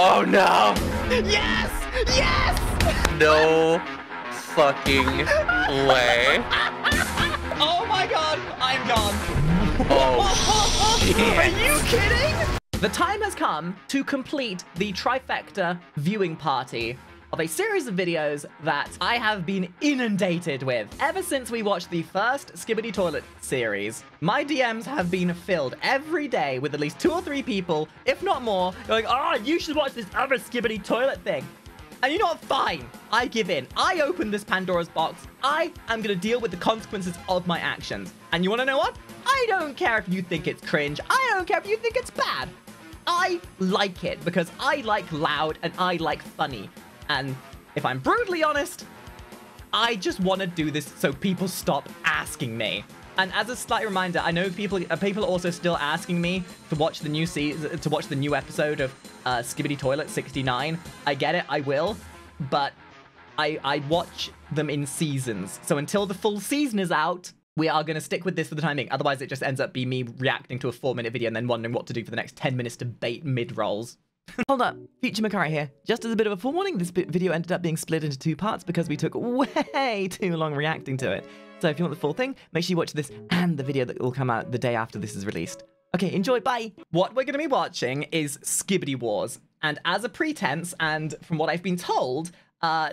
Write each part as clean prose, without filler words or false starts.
Oh no! Yes! Yes! No fucking way. Oh my god, I'm gone. Oh shit. Are you kidding? The time has come to complete the trifecta viewing party of a series of videos that I have been inundated with. Ever since we watched the first Skibidi Toilet series, my DMs have been filled every day with at least 2 or 3 people, if not more, going, oh, you should watch this other Skibidi Toilet thing. And you know what? Fine. I give in. I open this Pandora's box. I am going to deal with the consequences of my actions. And you want to know what? I don't care if you think it's cringe. I don't care if you think it's bad. I like it because I like loud and I like funny. And if I'm brutally honest, I just want to do this so people stop asking me. And as a slight reminder, I know people are also still asking me to watch the new episode of Skibidi Toilet 69. I get it, I will, but I watch them in seasons. So until the full season is out, we are going to stick with this for the time being. Otherwise, it just ends up being me reacting to a 4-minute video and then wondering what to do for the next 10 minutes to bait mid-rolls. Hold up, future Makari here. Just as a bit of a forewarning, this video ended up being split into 2 parts because we took way too long reacting to it. So if you want the full thing, make sure you watch this and the video that will come out the day after this is released. Okay, enjoy, bye! What we're going to be watching is Skibidi Wars. And as a pretense, and from what I've been told,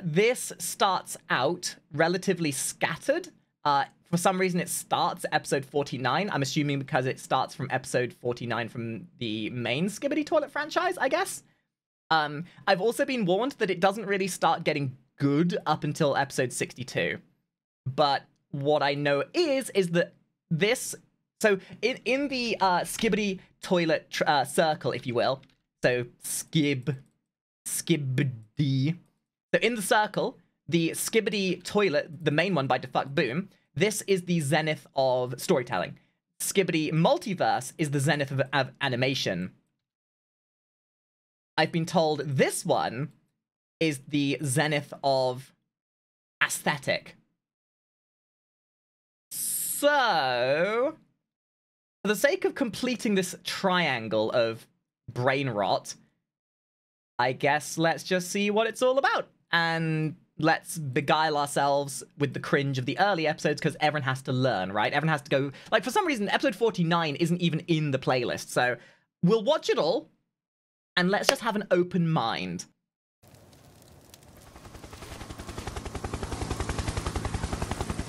this starts out relatively scattered. For some reason, it starts at episode 49. I'm assuming because it starts from episode 49 from the main Skibidi Toilet franchise, I guess. I've also been warned that it doesn't really start getting good up until episode 62. But what I know is that this... So, in the Skibidi Toilet circle, if you will, so Skibidi... So, in the circle, the Skibidi Toilet, the main one by Defuct Boom, this is the zenith of storytelling. Skibidi Multiverse is the zenith of animation. I've been told this one is the zenith of aesthetic. So, for the sake of completing this triangle of brain rot, I guess let's just see what it's all about. And let's beguile ourselves with the cringe of the early episodes because everyone has to learn, right? Everyone has to go... Like, for some reason, episode 49 isn't even in the playlist. So, we'll watch it all, and let's just have an open mind.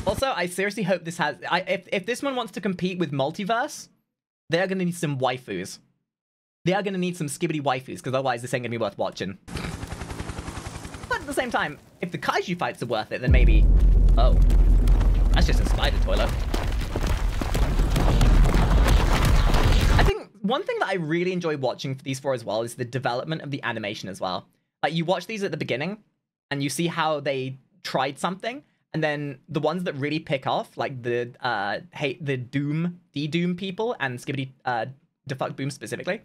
Also, I seriously hope this has... If this one wants to compete with Multiverse, they're going to need some waifus. They are going to need some Skibidi waifus, because otherwise this ain't going to be worth watching. But at the same time, if the kaiju fights are worth it, then maybe... Oh. That's just a spider toilet. I think one thing that I really enjoy watching for these 4 as well is the development of the animation as well. Like, you watch these at the beginning, and you see how they tried something, and then the ones that really pick off, like the Doom people, and Skibidi Defuct Boom specifically,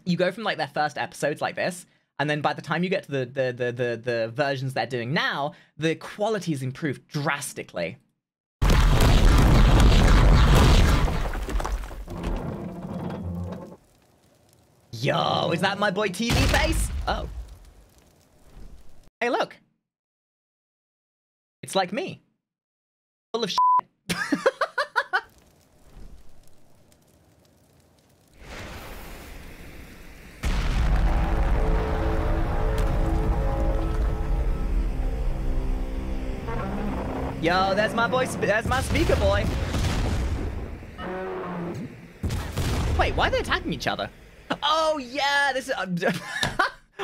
you go from, like, their first episodes like this, and then by the time you get to the versions they're doing now, the quality is improved drastically. Yo, is that my boy TV face? Oh. Hey, look. It's like me. Full of shit. Yo, there's my boy, there's my speaker boy. Wait, why are they attacking each other? Oh, yeah, this is...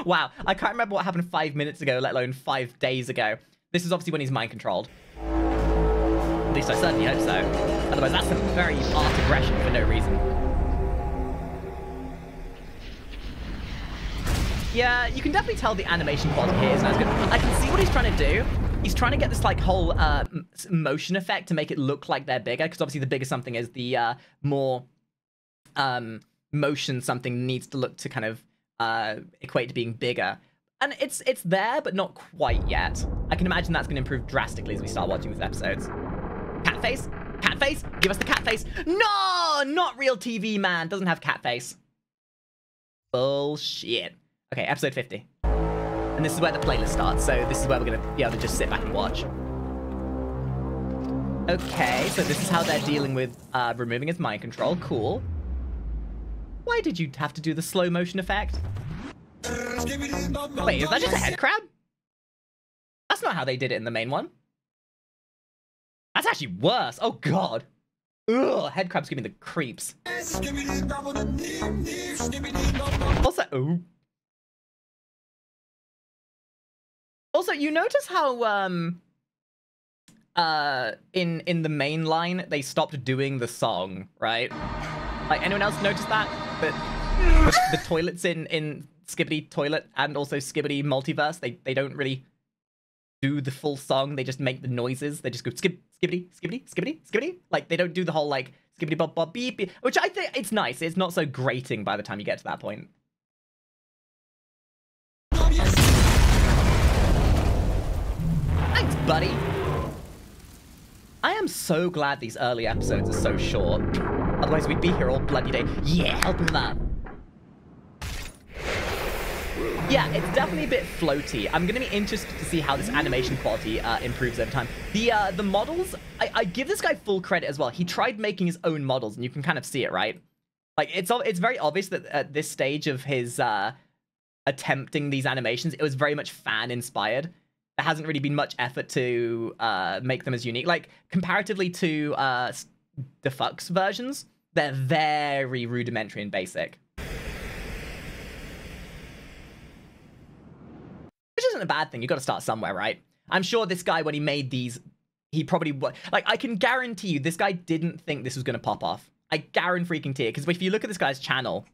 Wow, I can't remember what happened 5 minutes ago, let alone 5 days ago. This is obviously when he's mind-controlled. At least I certainly hope so. Otherwise, that's some very art aggression for no reason. Yeah, you can definitely tell the animation quality here isn't as good. I can see what he's trying to do. He's trying to get this, like, whole motion effect to make it look like they're bigger, because obviously the bigger something is, the more motion something needs to look to kind of equate to being bigger. And it's there, but not quite yet. I can imagine that's going to improve drastically as we start watching these episodes. Cat face? Cat face? Give us the cat face. No! Not real TV, man. Doesn't have cat face. Bullshit. Okay, episode 50. And this is where the playlist starts, so this is where we're going to be able to just sit back and watch. Okay, so this is how they're dealing with removing his mind control. Cool. Why did you have to do the slow motion effect? Wait, is that just a head crab? That's not how they did it in the main one. That's actually worse. Oh, God. Ugh, head crabs give me the creeps. Also, ooh. Also, you notice how, in the main line, they stopped doing the song, right? Like, anyone else notice that? That the toilets in Skibidi Toilet and also Skibidi Multiverse, they don't really do the full song. They just make the noises. They just go skib, skibidi, skibidi, skibidi, skibidi. Like, they don't do the whole, like, skibidi bop bop beep, beep, which I think it's nice. It's not so grating by the time you get to that point. Thanks, buddy. I am so glad these early episodes are so short. Otherwise, we'd be here all bloody day. Yeah, helping them out. Yeah, it's definitely a bit floaty. I'm going to be interested to see how this animation quality improves over time. The models, I give this guy full credit as well. He tried making his own models, and you can kind of see it, right? Like, it's very obvious that at this stage of his attempting these animations, it was very much fan-inspired. There hasn't really been much effort to make them as unique. Like, comparatively to Defuck's versions, they're very rudimentary and basic. Which isn't a bad thing. You got to start somewhere, right? I'm sure this guy, when he made these, he probably... Like, I can guarantee you, this guy didn't think this was going to pop off. I guarantee freaking it. Because if you look at this guy's channel...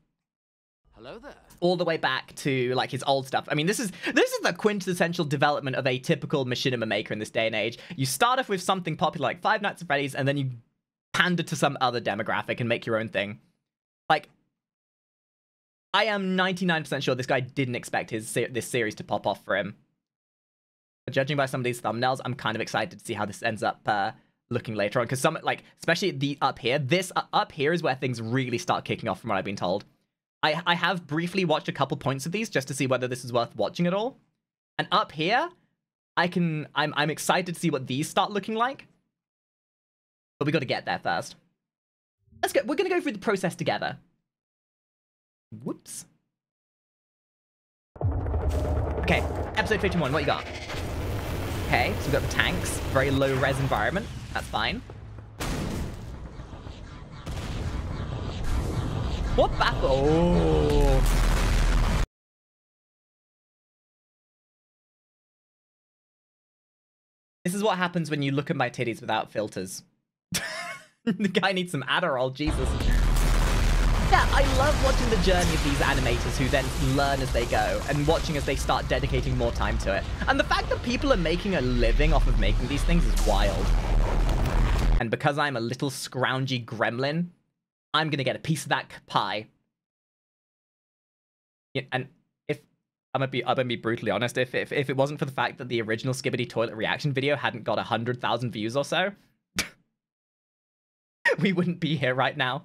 Hello there. All the way back to, like, his old stuff. I mean, this is the quintessential development of a typical machinima maker in this day and age. You start off with something popular like Five Nights at Freddy's, and then you pander to some other demographic and make your own thing. Like, I am 99% sure this guy didn't expect this series to pop off for him. But judging by some of these thumbnails, I'm kind of excited to see how this ends up looking later on. Because some, like, especially the up here, this up here is where things really start kicking off from what I've been told. I have briefly watched a couple points of these just to see whether this is worth watching at all. And up here, I'm excited to see what these start looking like. But we got to get there first. Let's go. We're going to go through the process together. Whoops. Okay, episode 51, what you got? Okay, so we've got the tanks. Very low res environment. That's fine. What baffle? Oh. This is what happens when you look at my titties without filters. The guy needs some Adderall, Jesus. Yeah, I love watching the journey of these animators who then learn as they go and watching as they start dedicating more time to it. And the fact that people are making a living off of making these things is wild. And because I'm a little scroungy gremlin, I'm going to get a piece of that pie. Yeah, and if I'm gonna be brutally honest, if it wasn't for the fact that the original Skibidi Toilet reaction video hadn't got 100,000 views or so, we wouldn't be here right now.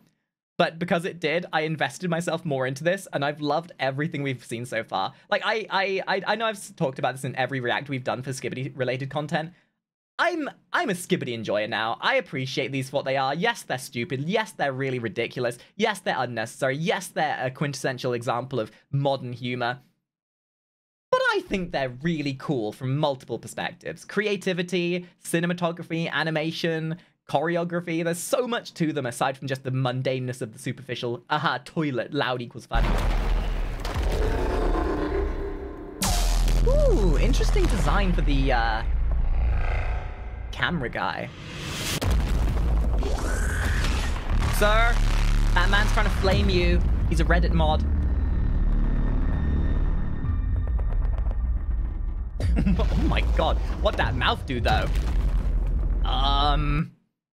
But because it did, I invested myself more into this, and I've loved everything we've seen so far. Like, I know I've talked about this in every react we've done for Skibidi-related content. I'm a Skibidi enjoyer now. I appreciate these for what they are. Yes, they're stupid. Yes, they're really ridiculous. Yes, they're unnecessary. Yes, they're a quintessential example of modern humor. But I think they're really cool from multiple perspectives. Creativity, cinematography, animation, choreography. There's so much to them aside from just the mundaneness of the superficial, aha, toilet, loud equals funny. Ooh, interesting design for the, camera guy. Sir, that man's trying to flame you. He's a Reddit mod. Oh my god, what'd that mouth do though?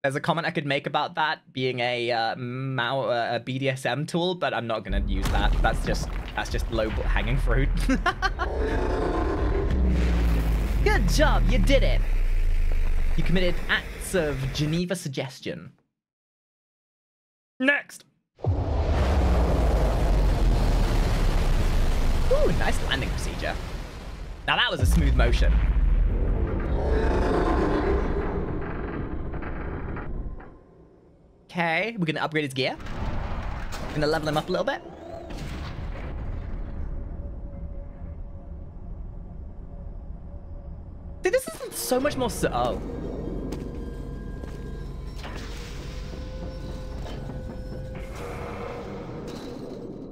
There's a comment I could make about that being a BDSM tool, but I'm not gonna use that. That's just low hanging fruit. Good job, you did it. You committed acts of Geneva suggestion. Next. Ooh, nice landing procedure. Now that was a smooth motion. Okay, we're gonna upgrade his gear. Gonna level him up a little bit. See, this isn't so much more oh.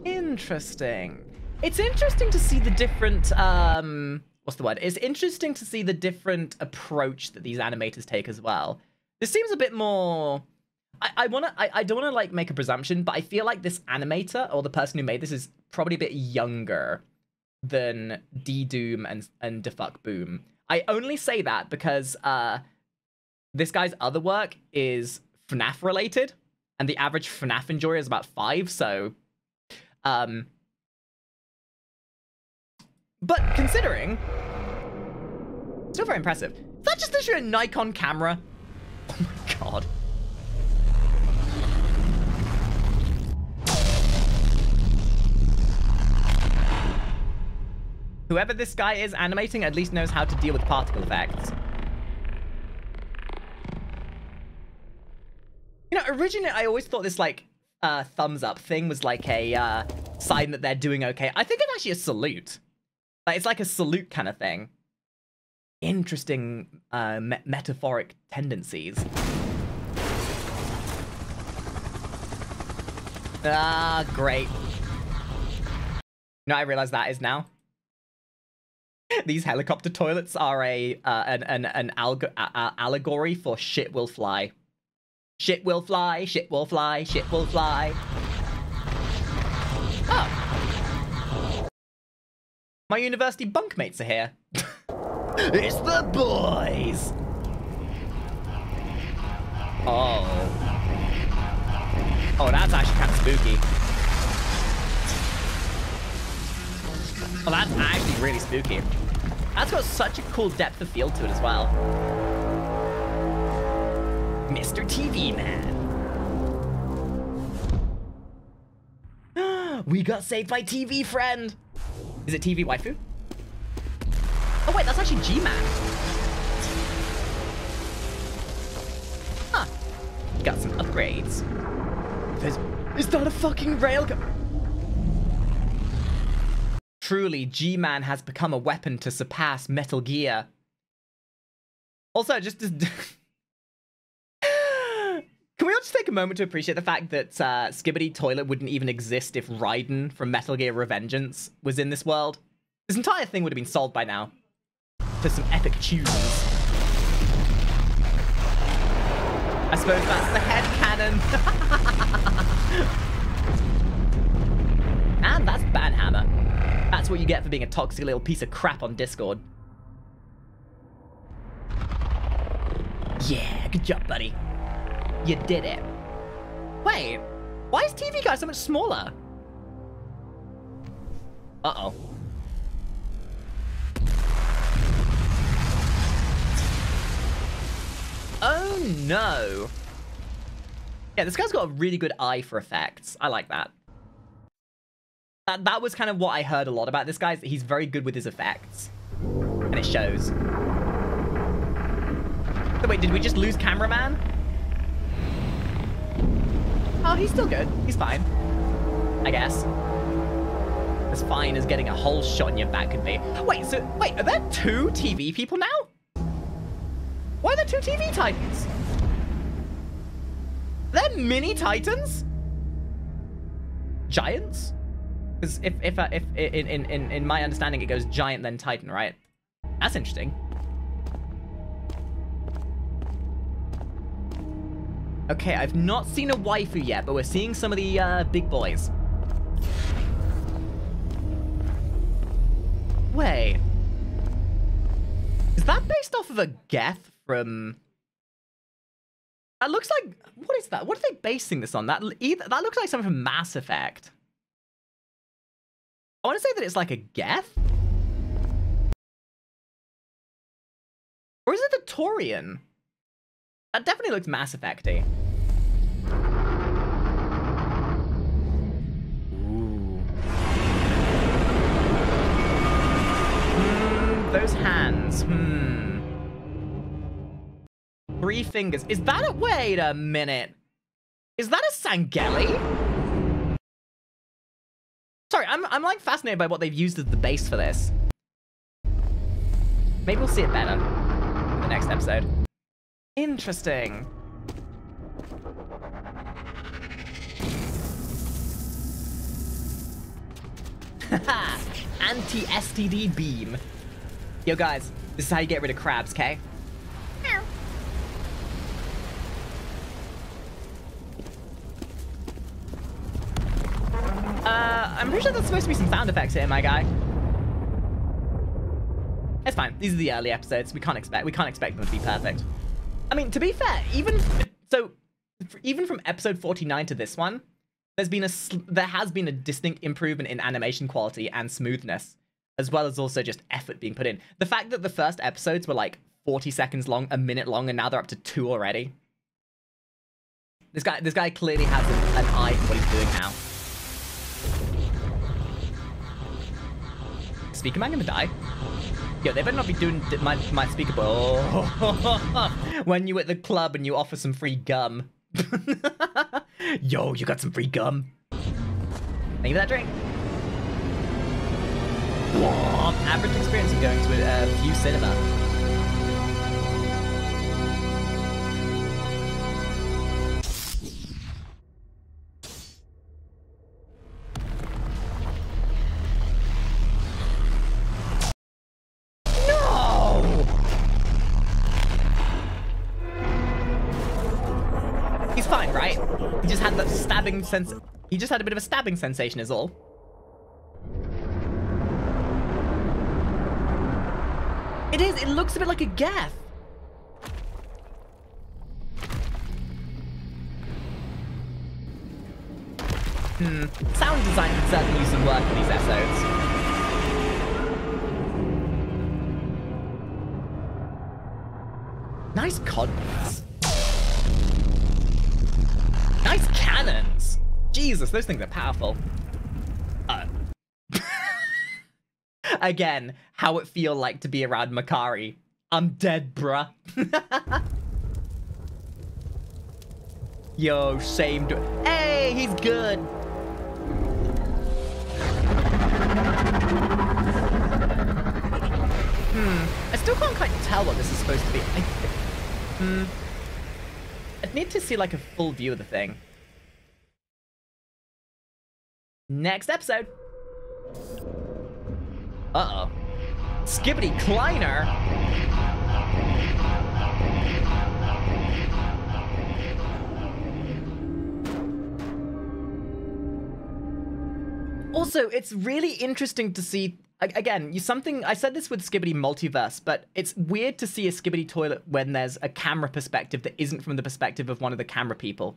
Interesting. It's interesting to see the different, what's the word? It's interesting to see the different approach that these animators take as well. This seems a bit more... I don't want to, like, make a presumption, but I feel like this animator, or the person who made this, is probably a bit younger than D-Doom and Defuck Boom. I only say that because this guy's other work is FNAF related, and the average FNAF enjoyer is about 5, so... But considering... Still very impressive. Is that just literally a Nikon camera? Oh my god. Whoever this guy is animating at least knows how to deal with particle effects. You know, originally I always thought this, like, thumbs up thing was like a sign that they're doing okay. I think it's actually a salute. Like, it's like a salute kind of thing. Interesting metaphoric tendencies. Ah, great. You know, I realize that is now. These helicopter toilets are an allegory for shit will fly. Shit will fly, shit will fly, shit will fly. Oh. My university bunkmates are here. It's the boys! Oh. Oh, that's actually kind of spooky. Oh, that's actually really spooky. That's got such a cool depth of field to it as well. Mr. TV Man. We got saved by TV friend. Is it TV waifu? Oh wait, that's actually G-Man. Huh. Got some upgrades. Is that a fucking railgun? Truly, G-Man has become a weapon to surpass Metal Gear. Also, just as... Can we all just take a moment to appreciate the fact that Skibidi Toilet wouldn't even exist if Raiden from Metal Gear Revengeance was in this world? This entire thing would have been solved by now. To some epic tunes. I suppose that's the head cannon. And that's Banhammer. That's what you get for being a toxic little piece of crap on Discord. Yeah, good job, buddy. You did it. Wait, why is TV Guy so much smaller? Uh-oh. Oh, no. Yeah, this guy's got a really good eye for effects. I like that. That was kind of what I heard a lot about this guy. He's very good with his effects. And it shows. So wait, did we just lose cameraman? Oh, he's still good. He's fine. I guess. As fine as getting a whole shot in your back could be. Wait, are there 2 TV people now? Why are there 2 TV Titans? Are there mini Titans? Giants? Because if in my understanding it goes giant then Titan, right? That's interesting. Okay, I've not seen a waifu yet, but we're seeing some of the big boys. Wait. Is that based off of a Geth from... That looks like... What is that? What are they basing this on? That looks like something from Mass Effect. I want to say that it's like a Geth? Or is it the Torian? That definitely looks Mass Effect-y. Ooh. hands. Three fingers. Is that a... Wait a minute. Is that a Sangeli? Sorry, I'm like fascinated by what they've used as the base for this. Maybe we'll see it better in the next episode. Interesting. Haha, anti-STD beam. Yo guys, this is how you get rid of crabs, okay? I'm pretty sure there's supposed to be some sound effects here, my guy. It's fine. These are the early episodes. We can't expect them to be perfect. I mean, to be fair, even from episode 49 to this one, there has been a distinct improvement in animation quality and smoothness, as well as also just effort being put in. The fact that the first episodes were like 40 seconds long, a minute long, and now they're up to 2 already. This guy clearly has an eye for what he's doing now. Speaker man gonna die? Yo, they better not be doing my speaker boy. Oh. When you at the club and you offer some free gum. Yo, you got some free gum. Thank you for that drink. Whoa, average experience of going to a View Cinema. He just had a bit of a stabbing sensation is all. It is, it looks a bit like a gaff. Sound design could certainly use some work in these episodes. Nice codpiece. Nice cannons! Jesus, those things are powerful. Again, how it feel like to be around Makari. I'm dead, bruh. Yo, shamed. Hey, he's good. I still can't quite tell what this is supposed to be. I'd need to see like a full view of the thing. Next episode. Uh-oh. Skibidi Kleiner. Also, it's really interesting to see, again, I said this with Skibidi Multiverse, but it's weird to see a Skibidi toilet when there's a camera perspective that isn't from the perspective of one of the camera people.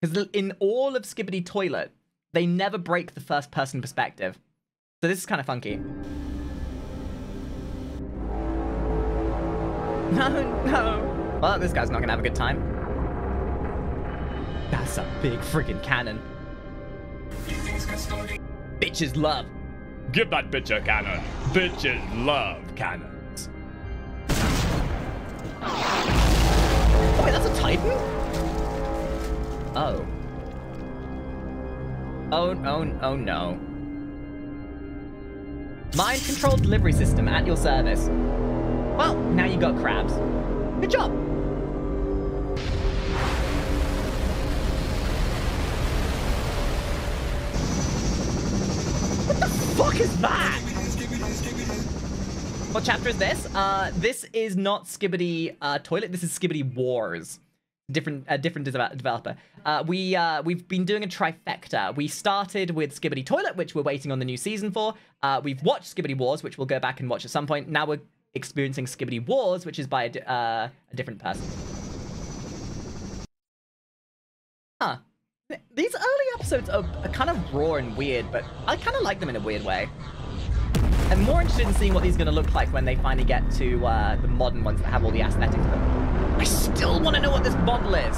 Because in all of Skibidi Toilet, they never break the first person perspective. So this is kind of funky. No. Well, this guy's not gonna have a good time. That's a big friggin' cannon. Bitches love. Give that bitch a cannon. Bitches love cannons. Oh, wait, that's a Titan? Oh. Oh no. Mind control delivery system at your service. Well, now you got crabs. Good job. What the fuck is that? What chapter is this? This is not Skibidi Toilet. This is Skibidi Wars. Different developer. We've been doing a trifecta. We started with Skibidi Toilet, which we're waiting on the new season for. We've watched Skibidi Wars, which we'll go back and watch at some point. Now we're experiencing Skibidi Wars, which is by a different person. Huh. These early episodes are kind of raw and weird, but I kind of like them in a weird way. I'm more interested in seeing what these are going to look like when they finally get to the modern ones that have all the aesthetics of them. I still want to know what this bottle is.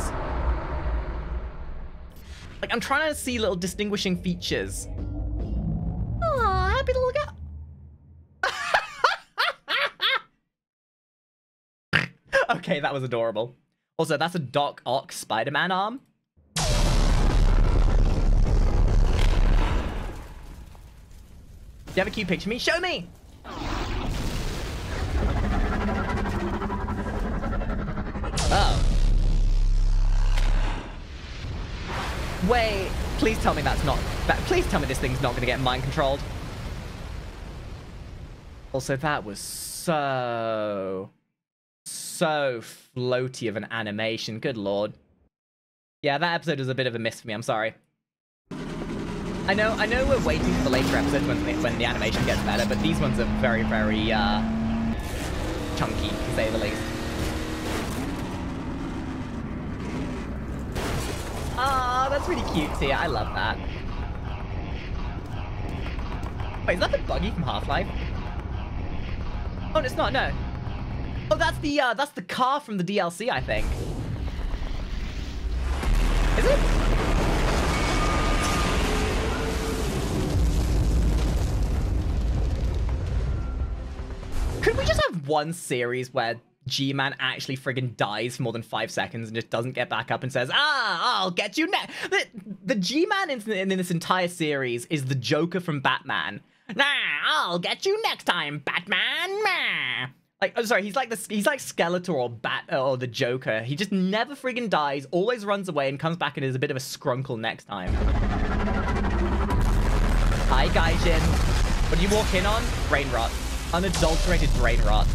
Like, I'm trying to see little distinguishing features. Aw, happy little guy. Okay, that was adorable. Also, that's a Doc Ock Spider-Man arm. Do you have a cute picture of me? Show me! Oh. Wait, please tell me that's not... Please tell me this thing's not going to get mind controlled. Also, that was so floaty of an animation. Good lord. Yeah, that episode was a bit of a miss for me. I'm sorry. I know we're waiting for the later episodes when the animation gets better, but these ones are very, very chunky, to say the least. Oh, that's really cute, Tia. I love that. Wait, is that the buggy from Half-Life? Oh, it's not, no. Oh, that's the car from the DLC, I think. Is it? Could we just have one series where G-Man actually friggin' dies for more than 5 seconds and just doesn't get back up and says, I'll get you next. The G-Man in this entire series is the Joker from Batman. Nah, I'll get you next time, Batman. Nah. Like, oh, sorry, he's like Skeletor or the Joker. He just never friggin' dies, always runs away, and comes back and is a bit of a scrunkle next time. Hi, Gaijin. What do you walk in on? Brain rot. Unadulterated brain rot.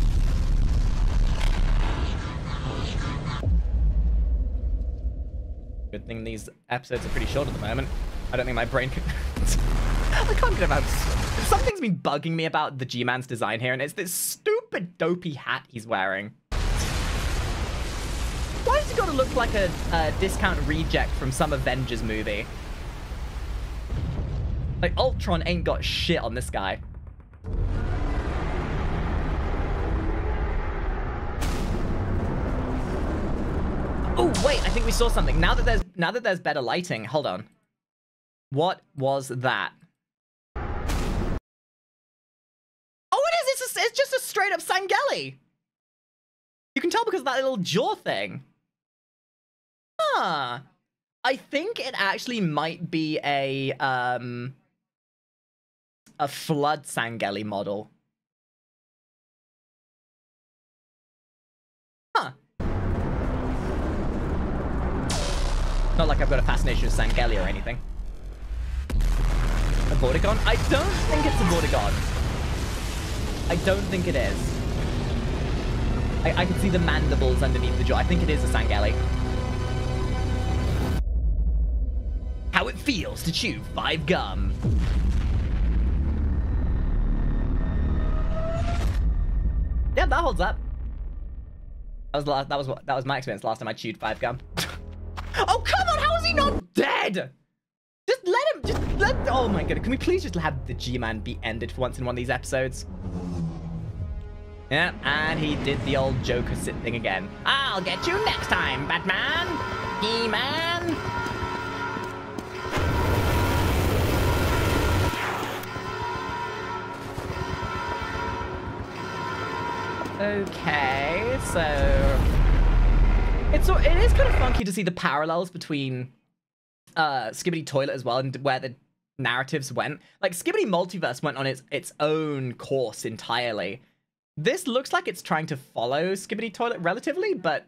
Good thing these episodes are pretty short at the moment. I don't think my brain can... I can't get about... Something's been bugging me about the G-Man's design here, and it's this stupid dopey hat he's wearing. Why has he got to look like a discount reject from some Avengers movie? Like, Ultron ain't got shit on this guy. Oh, wait, I think we saw something. Now that there's better lighting, hold on. What was that? Oh, it is! It's just a straight up Sangeli! You can tell because of that little jaw thing. Huh. I think it actually might be a Flood Sangeli model. Huh. Not like I've got a fascination with Sangeli or anything. A Vortigaunt? I don't think it's a Vortigaunt. I don't think it is. I can see the mandibles underneath the jaw. I think it is a Sangeli. How it feels to chew 5 gum. Yeah, that holds up. That was my experience last time I chewed 5 gum. Oh, come on! How is he not dead? Just let him, oh my god, can we please just have the G-Man be ended for once in one of these episodes? Yeah, and he did the old Joker sit thing again. I'll get you next time, Batman! He-Man! Okay, so... It is kind of funky to see the parallels between Skibidi Toilet as well and where the narratives went. Like, Skibidi Multiverse went on its own course entirely. This looks like it's trying to follow Skibidi Toilet relatively, but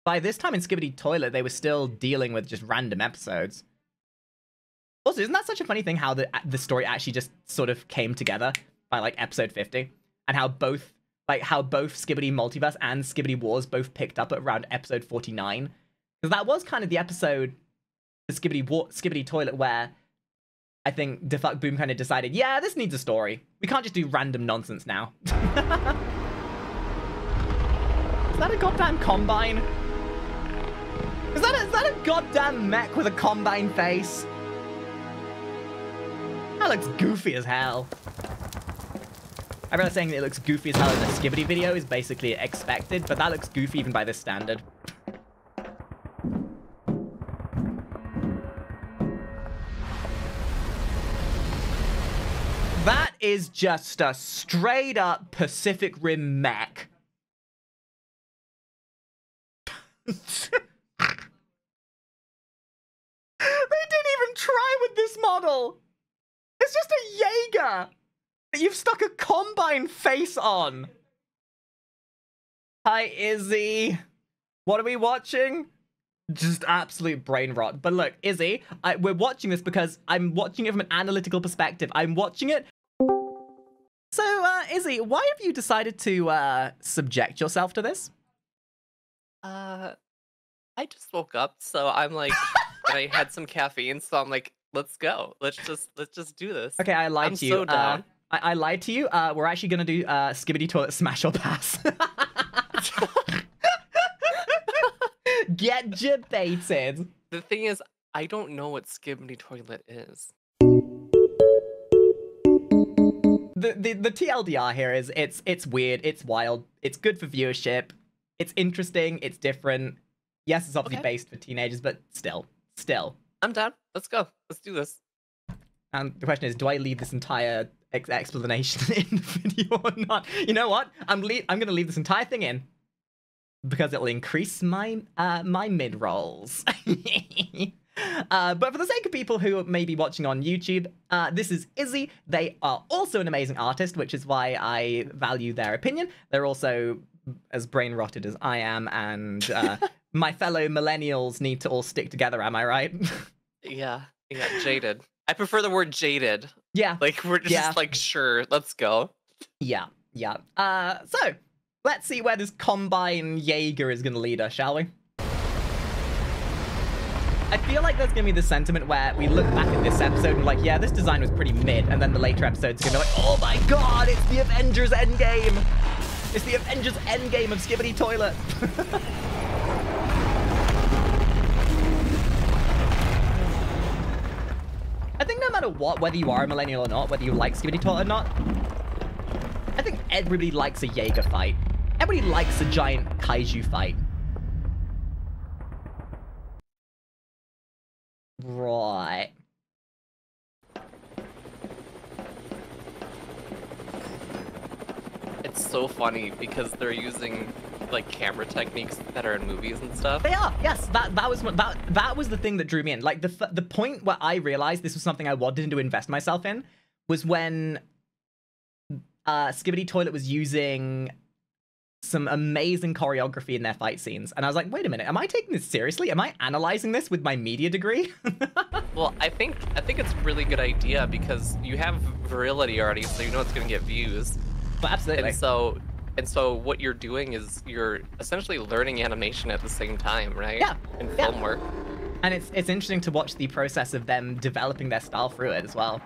by this time in Skibidi Toilet, they were still dealing with just random episodes. Also, isn't that such a funny thing how the story actually just sort of came together by, like, episode 50? And how both Skibidi Multiverse and Skibidi Wars both picked up at around episode 49. Because that was kind of the episode, the Skibidi Toilet, where I think Defuck Boom kind of decided, yeah, this needs a story. We can't just do random nonsense now. Is that a goddamn Combine? Is that a goddamn mech with a Combine face? That looks goofy as hell. I realize saying that it looks goofy as hell in a Skibidi video is basically expected, but that looks goofy even by this standard. That is just a straight up Pacific Rim mech. They didn't even try with this model. It's just a Jaeger that you've stuck a Combine face on. Hi, Izzy. What are we watching? Just absolute brain rot. But look, Izzy, we're watching this because I'm watching it from an analytical perspective. I'm watching it. So, Izzy, why have you decided to subject yourself to this? I just woke up, so I'm like, and I had some caffeine, so I'm like, let's go. Let's just do this. Okay, I lied to you. I'm so down. I lied to you. We're actually gonna do Skibidi Toilet Smash or Pass. Get debated. The thing is, I don't know what Skibidi Toilet is. The TLDR here is it's weird, it's wild, it's good for viewership, it's interesting, it's different. Yes, it's obviously based for teenagers, but still. I'm down. Let's go. Let's do this. And the question is, do I leave this entire explanation in the video or not? You know what? I'm gonna leave this entire thing in because it'll increase my my mid rolls. But for the sake of people who may be watching on YouTube, this is Izzy. They are also an amazing artist, which is why I value their opinion. They're also as brain rotted as I am, and my fellow millennials need to all stick together. Am I right? Yeah, jaded. I prefer the word jaded. Yeah. Like, we're just like, sure, let's go. Yeah. So, let's see where this Combine Jaeger is going to lead us, shall we? I feel like there's going to be the sentiment where we look back at this episode and like, yeah, this design was pretty mid, and then the later episodes are going to be like, oh my god, it's the Avengers Endgame! It's the Avengers Endgame of Skibidi Toilet! I think no matter what, whether you are a millennial or not, whether you like Skibidi Toilet or not, I think everybody likes a Jaeger fight. Everybody likes a giant kaiju fight. Right. It's so funny because they're using like camera techniques that are in movies and stuff. They are. Yes, that was the thing that drew me in. Like the point where I realized this was something I wanted to invest myself in was when Skibidi Toilet was using some amazing choreography in their fight scenes, and I was like, wait a minute, am I taking this seriously? Am I analyzing this with my media degree? Well, I think it's a really good idea because you have virility already, so you know it's gonna get views. But absolutely. And so what you're doing is you're essentially learning animation at the same time, right? Yeah. In film work. And it's interesting to watch the process of them developing their style through it as well.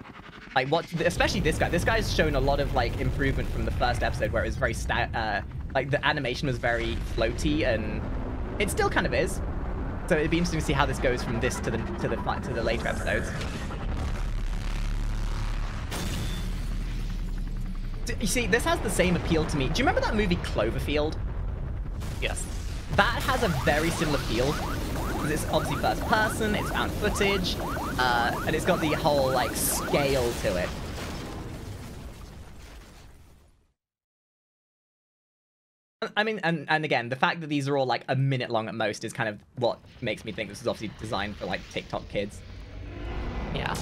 Like especially this guy. This guy's shown a lot of like improvement from the first episode where it was very like the animation was very floaty, and it still kind of is. So it'd be interesting to see how this goes from this to the later episodes. You see, this has the same appeal to me. Do you remember that movie Cloverfield? Yes. That has a very similar feel. It's obviously first person, it's found footage, and it's got the whole, like, scale to it. I mean, and again, the fact that these are all, like, a minute long at most is kind of what makes me think this is obviously designed for, like, TikTok kids. Yeah.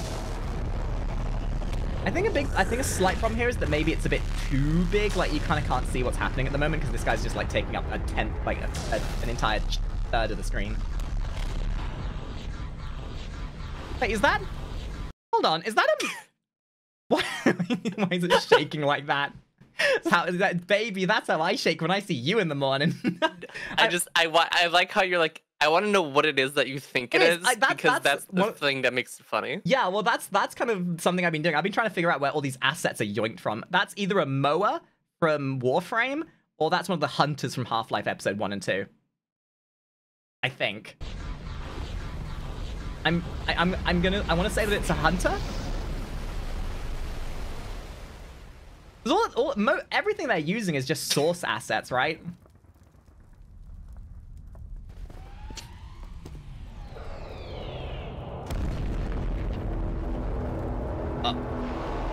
I think a slight problem here is that maybe it's a bit too big. Like, you kind of can't see what's happening at the moment because this guy's just, like, taking up a tenth, like, an entire third of the screen. Wait, is that... Hold on, is that a... What? Why is it shaking like that? How is that, baby? That's how I shake when I see you in the morning. I like how you're like, I want to know what it is that you think it is, because that's the thing that makes it funny. Yeah, well, that's kind of something I've been doing. I've been trying to figure out where all these assets are yoinked from. That's either a mower from Warframe, or that's one of the hunters from Half-Life episode 1 and 2. I think. I want to say that it's a hunter. Everything they're using is just source assets, right?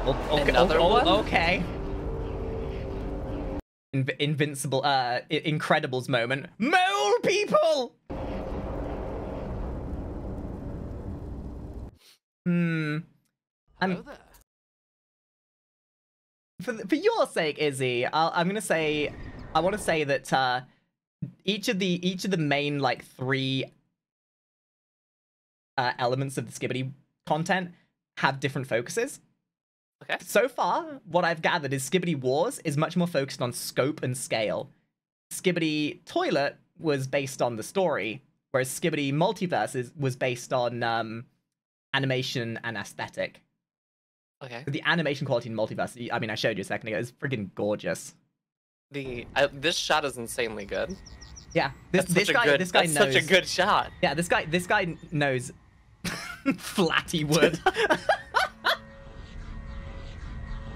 Okay. Invincible, Incredibles moment. Mole people! Hello there. For your sake, Izzy, I want to say that each of the main like 3 elements of the Skibidi content have different focuses. Okay. So far, what I've gathered is Skibidi Wars is much more focused on scope and scale. Skibidi Toilet was based on the story, whereas Skibidi Multiverse was based on animation and aesthetic. Okay. The animation quality in Multiverse, I mean, I showed you a second ago, is friggin' gorgeous. This shot is insanely good. Yeah, this guy knows. That's such a good shot. Yeah, this guy knows Flattywood.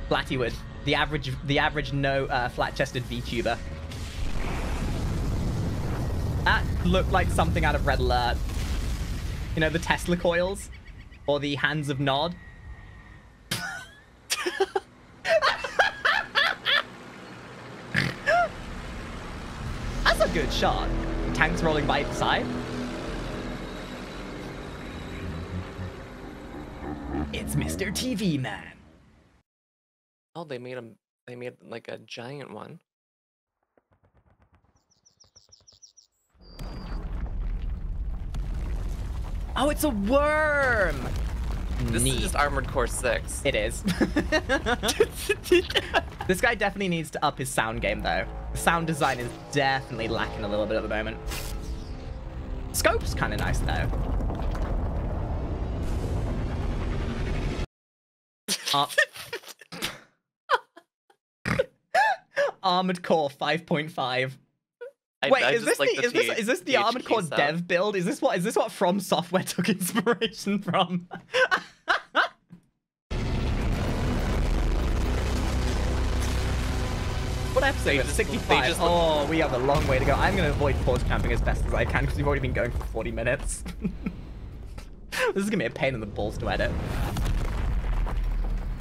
Flattywood, the average no flat-chested VTuber. That looked like something out of Red Alert. You know, the Tesla coils or the hands of Nod. That's a good shot. Tanks rolling by the side. It's Mr. TV Man. Oh, they made like a giant one. Oh, it's a worm. This Neat. is just Armored Core 6. It is. This guy definitely needs to up his sound game, though. The sound design is definitely lacking a little bit at the moment. Scope's kind of nice, though. Armored Core 5.5. Wait, is this the Armored Core dev build? Is this what From Software took inspiration from? What episode? 65. Oh, we have a long way to go. I'm going to avoid pause camping as best as I can because we've already been going for 40 minutes. This is going to be a pain in the balls to edit.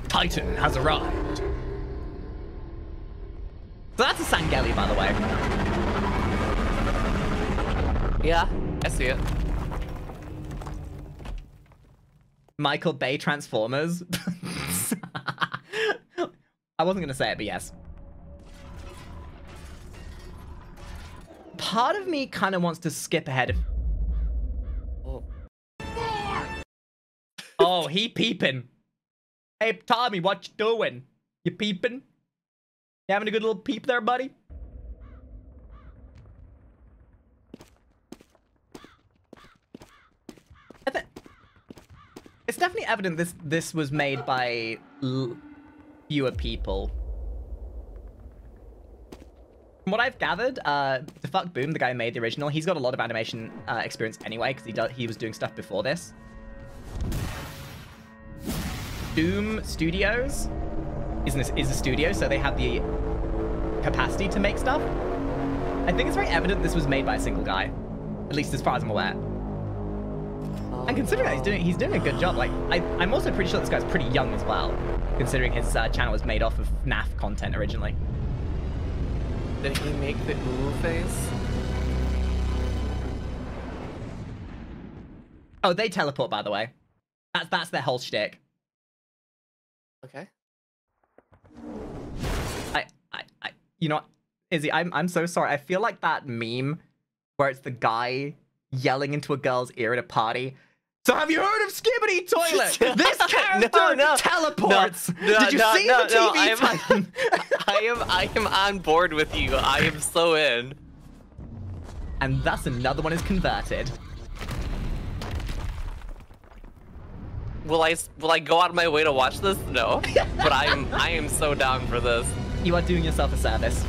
Titan has arrived. So that's a Sangeli, by the way. Yeah, I see it. Michael Bay Transformers. I wasn't going to say it, but yes. Part of me kind of wants to skip ahead. Oh. Oh, he peeping. Hey, Tommy, what you doing? You peeping? You having a good little peep there, buddy? It's definitely evident this was made by fewer people. From what I've gathered, Defuct Boom, the guy who made the original, he's got a lot of animation experience anyway, because he was doing stuff before this. Doom Studios is a studio, so they have the capacity to make stuff. I think it's very evident this was made by a single guy, at least as far as I'm aware. And considering that he's doing a good job, like I'm also pretty sure this guy's pretty young as well, considering his channel was made off of FNAF content originally. Did he make the ooh face? Oh, they teleport, by the way. That's their whole shtick. Okay. You know what, Izzy, I'm so sorry. I feel like that meme where it's the guy yelling into a girl's ear at a party. So have you heard of Skibidi Toilet? This character teleports. Did you see the TV Titan? I am on board with you. I am so in. And thus another one is converted. Will I go out of my way to watch this? No. But I am so down for this. You are doing yourself a service.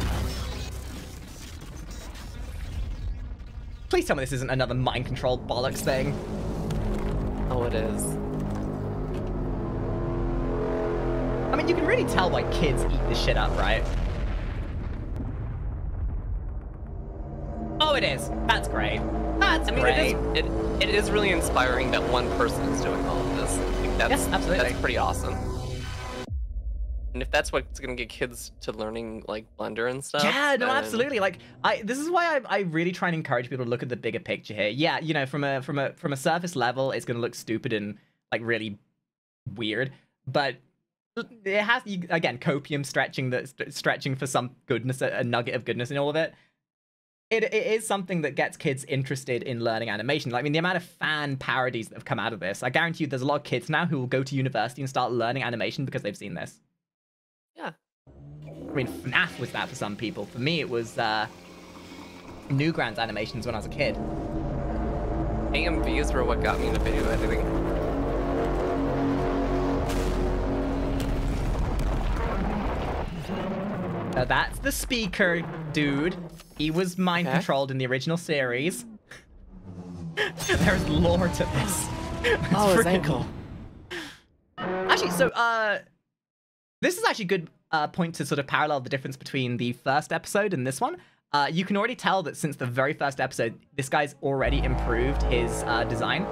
Please tell me this isn't another mind control bollocks thing. Oh, it is. I mean, you can really tell why kids eat this shit up, right? Oh, it is. That's great. That's great. It is really inspiring that one person is doing all of this. Like, that's, yes, absolutely. That's pretty awesome. And if that's what's gonna get kids to learning like Blender and stuff. Yeah, no, then... absolutely. Like, this is why I really try and encourage people to look at the bigger picture here. Yeah, you know, from a surface level, it's gonna look stupid and like really weird, but it has, again, copium stretching for some goodness, a nugget of goodness in all of it. It is something that gets kids interested in learning animation. Like, I mean, the amount of fan parodies that have come out of this, I guarantee you there's a lot of kids now who will go to university and start learning animation because they've seen this. Yeah. I mean, FNAF was that for some people. For me, it was Newgrounds animations when I was a kid. AMVs were what got me into video editing. Now that's the speaker, dude. He was mind controlled in the original series. There's lore to this. Oh, his ankle. Actually, so this is actually a good point to sort of parallel the difference between the first episode and this one. You can already tell that since the very first episode, this guy's already improved his design.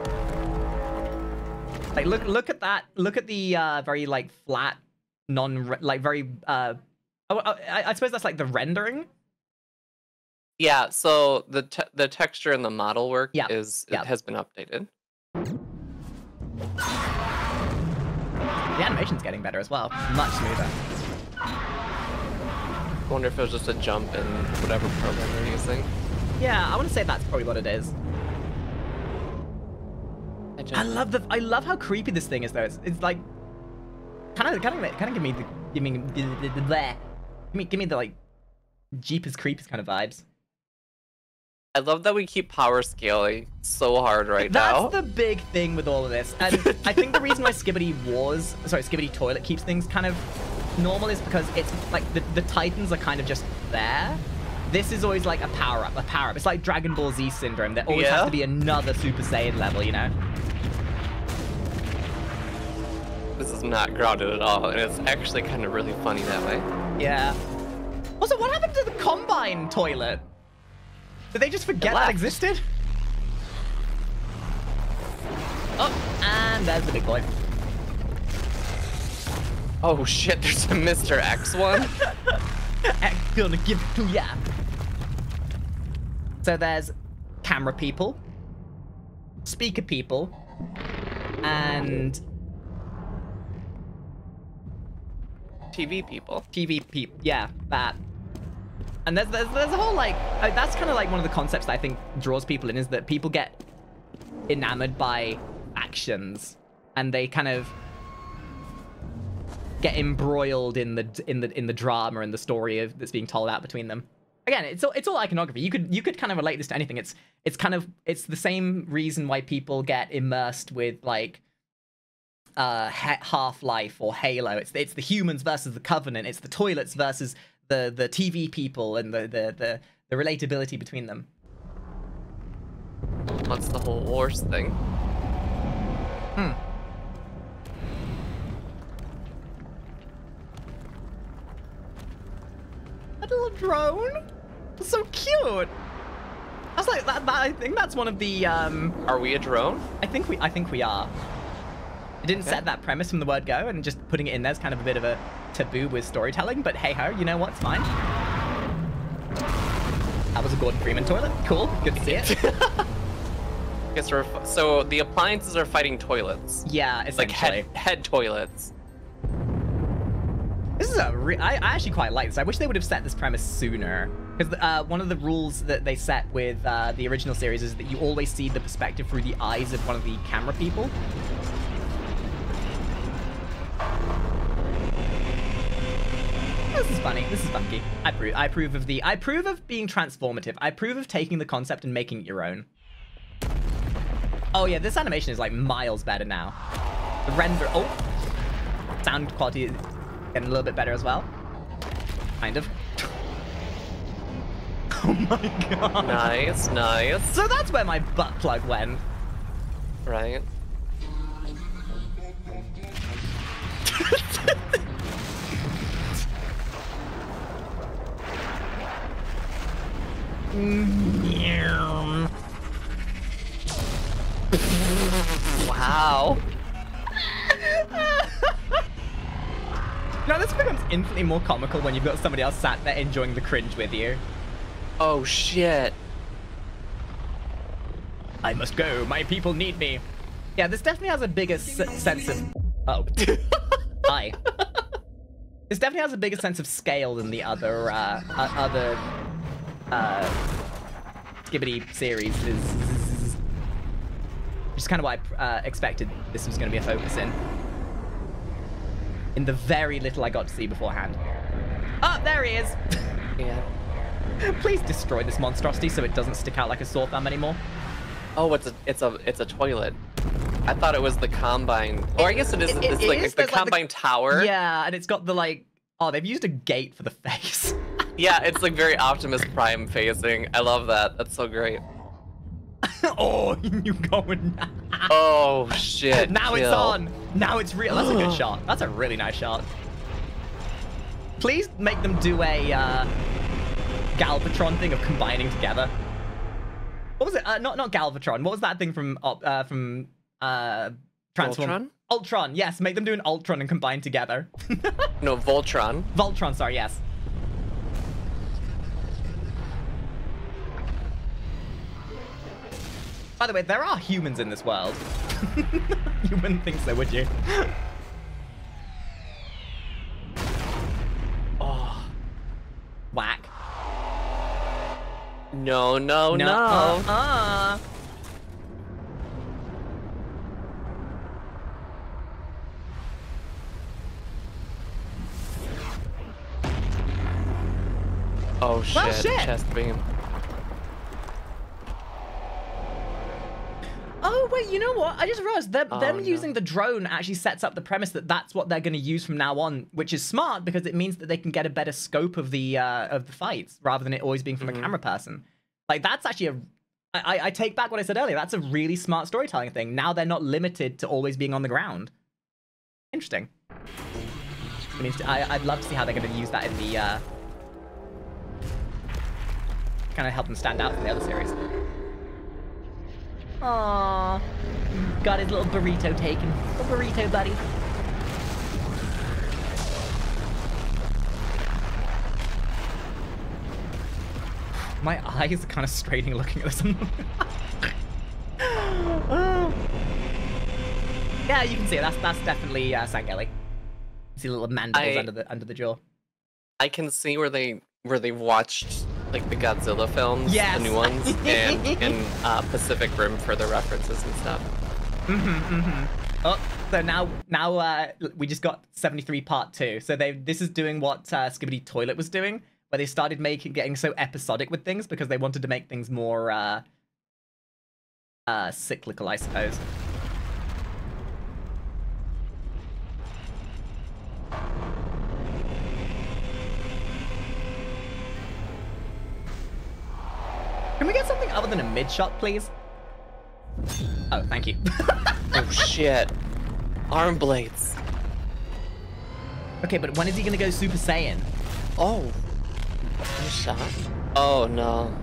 Like, look at that. Look at the very like flat, very. I suppose that's like the rendering. Yeah. So the texture and the model work it has been updated. The animation's getting better as well. Much smoother. I wonder if it was just a jump in whatever program they're using. Yeah, I want to say that's probably what it is. I love how creepy this thing is though. It's like kind of give me the like Jeepers Creepers kind of vibes. I love that we keep power scaling so hard now. That's the big thing with all of this. And I think the reason why Skibidi Toilet keeps things kind of normal is because it's like the Titans are kind of just there. This is always like a power-up. It's like Dragon Ball Z syndrome. There always has to be another Super Saiyan level, you know? This is not grounded at all, and it's actually kind of really funny that way. Yeah. Also, what happened to the Combine toilet? Did they just forget that existed? Oh, and there's the big boy. Oh shit, there's a Mr. X one. X gonna give it to ya. So there's camera people, speaker people, and TV people. Yeah, that. And there's a whole like that's kind of like one of the concepts that I think draws people in, is that people get enamored by actions and they kind of get embroiled in the drama and the story that's being told out between them. Again, it's all iconography. You could kind of relate this to anything. It's the same reason why people get immersed with like Half-Life or Halo. It's the humans versus the Covenant. It's the toilets versus the TV people and the relatability between them. What's the whole wars thing? A little drone? So cute. That's like that. I think that's one of the. Are we a drone? I think we are. I didn't set that premise from the word go, and just putting it in there's kind of a bit of a taboo with storytelling. But hey ho, you know what? It's fine. That was a Gordon Freeman toilet. Cool. Good to see it. Guess so the appliances are fighting toilets. Yeah, essentially. Like head toilets. This is I actually quite like this. I wish they would have set this premise sooner. Because one of the rules that they set with the original series is that you always see the perspective through the eyes of one of the camera people. This is funny. This is funky. I approve of being transformative. I approve of taking the concept and making it your own. Oh yeah, this animation is like miles better now. The render, sound quality is getting a little bit better as well. Kind of. Oh my god. Nice, nice. So that's where my butt plug went. Right. Wow. No, this becomes infinitely more comical when you've got somebody else sat there enjoying the cringe with you. Oh, shit. I must go. My people need me. Yeah, this definitely has a bigger sense of... Oh. Hi. This definitely has a bigger sense of scale than the other, Skibidi series. Which is kind of what I expected this was going to be a focus in the very little I got to see beforehand. Oh, there he is! Yeah. Please destroy this monstrosity so it doesn't stick out like a sore thumb anymore. Oh, it's a toilet. I thought it was the combine. Or I guess it is. It's like the combine tower. Yeah, and it's got the like. Oh, they've used a gate for the face. Yeah, it's like very Optimus Prime facing. I love that. That's so great. Oh, you going? Oh shit! Now it's on. Now it's real. That's a good shot. That's a really nice shot. Please make them do a Galvatron thing of combining together. What was it? Not Galvatron. What was that thing from Transform? Voltron? Ultron. Yes, make them do an Ultron and combine together. No, Voltron. Voltron. Sorry. Yes. By the way, there are humans in this world. You wouldn't think so, would you? Oh. Whack. No. Oh shit. Well, shit. Chest beam. Oh, wait, you know what? I just realized them no. using the drone actually sets up the premise that that's what they're going to use from now on, which is smart because it means that they can get a better scope of the fights rather than it always being from a camera person. Like, that's actually I take back what I said earlier. That's a really smart storytelling thing. Now they're not limited to always being on the ground. Interesting. I mean, I'd love to see how they're going to use that in the... kind of help them stand out from the other series. Aww. Got his little burrito taken. Little burrito buddy. My eyes are kind of straining looking at this. Oh. Yeah, you can see it. That's definitely Sangeli. You see little mandibles under the jaw. I can see where they watched like the Godzilla films, yes. The new ones, and Pacific Rim for the references and stuff. Oh, so now we just got 73 Part 2. So this is doing what Skibidi Toilet was doing, where they started getting so episodic with things because they wanted to make things more cyclical, I suppose. Can we get something other than a mid shot, please? Oh, thank you. Oh shit. Arm blades. Okay, but when is he gonna go Super Saiyan? Oh. Nice shot. Oh no.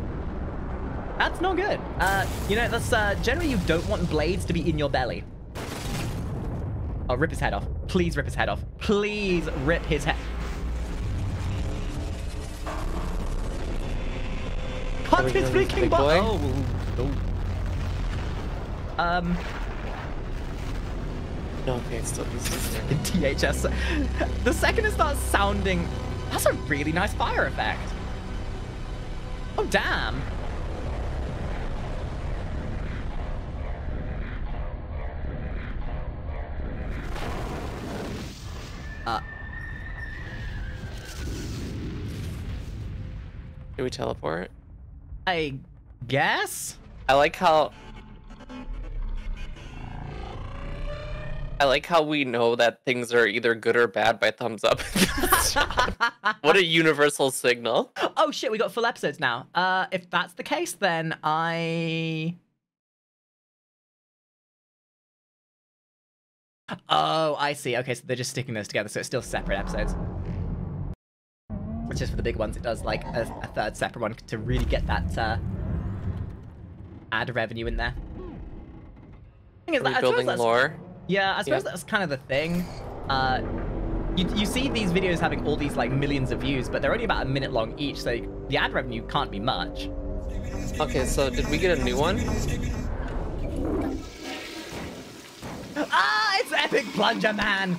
That's not good. You know, that's generally you don't want blades to be in your belly. Oh, rip his head off. Please rip his head off. Please rip his head. Cut his freaking butt! Oh. No, okay, it's still In THS. The second it starts sounding... That's a really nice fire effect. Oh, damn. Do we teleport? I guess? I like how we know that things are either good or bad by thumbs up. What a universal signal. Oh shit, we got full episodes now. If that's the case, then Oh, I see. Okay, so they're just sticking those together, so it's still separate episodes. It's just for the big ones, it does like a third separate one to really get that ad revenue in there. Thing is, Are we building lore? Yeah, I suppose that's kind of the thing. You see these videos having all these like millions of views, but they're only about a minute long each, so the ad revenue can't be much. Okay, so did we get a new one? Ah, it's Epic Plunger Man.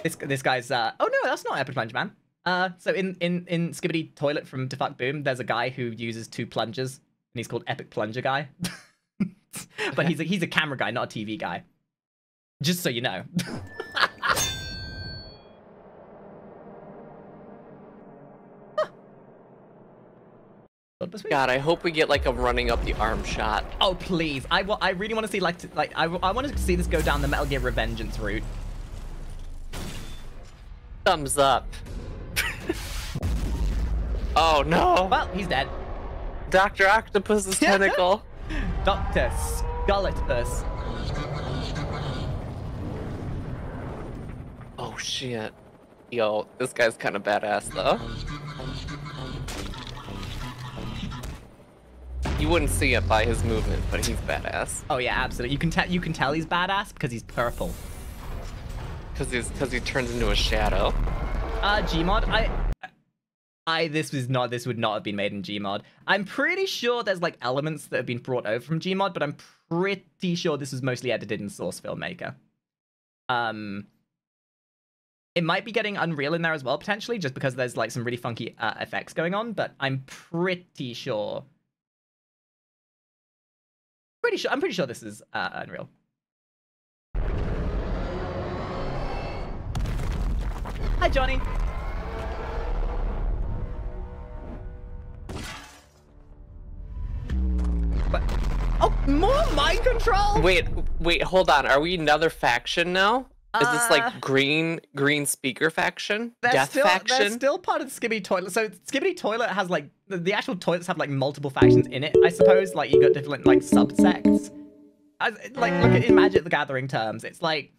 This guy's oh no, that's not Epic Plunger Man. So in Skibidi Toilet from To Fuck Boom, there's a guy who uses 2 plungers, and he's called Epic Plunger Guy. But he's a camera guy, not a TV guy. Just so you know. God, I hope we get like a running up the arm shot. Oh please! I really want to see I want to see this go down the Metal Gear Revengeance route. Thumbs up. Oh no! Well, he's dead. Dr. Octopus's tentacle. Dr. Skullitopus. Oh shit. Yo, this guy's kind of badass though. You wouldn't see it by his movement, but he's badass. Oh yeah, absolutely. You can tell he's badass because he's purple. Because he turns into a shadow. Gmod, this would not have been made in Gmod. I'm pretty sure there's like elements that have been brought over from Gmod, but I'm pretty sure this was mostly edited in Source Filmmaker. It might be getting Unreal in there as well, potentially, just because there's like some really funky effects going on, but I'm pretty sure. I'm pretty sure this is Unreal. Hi, Johnny. But, oh, more mind control? Wait, hold on. Are we another faction now? Is this like green speaker faction? Death faction? They're still part of Skibidi Toilet. So Skibidi Toilet has like, the actual toilets have like multiple factions in it, I suppose. Like you got different like subsects. Like look at in Magic the Gathering terms. It's like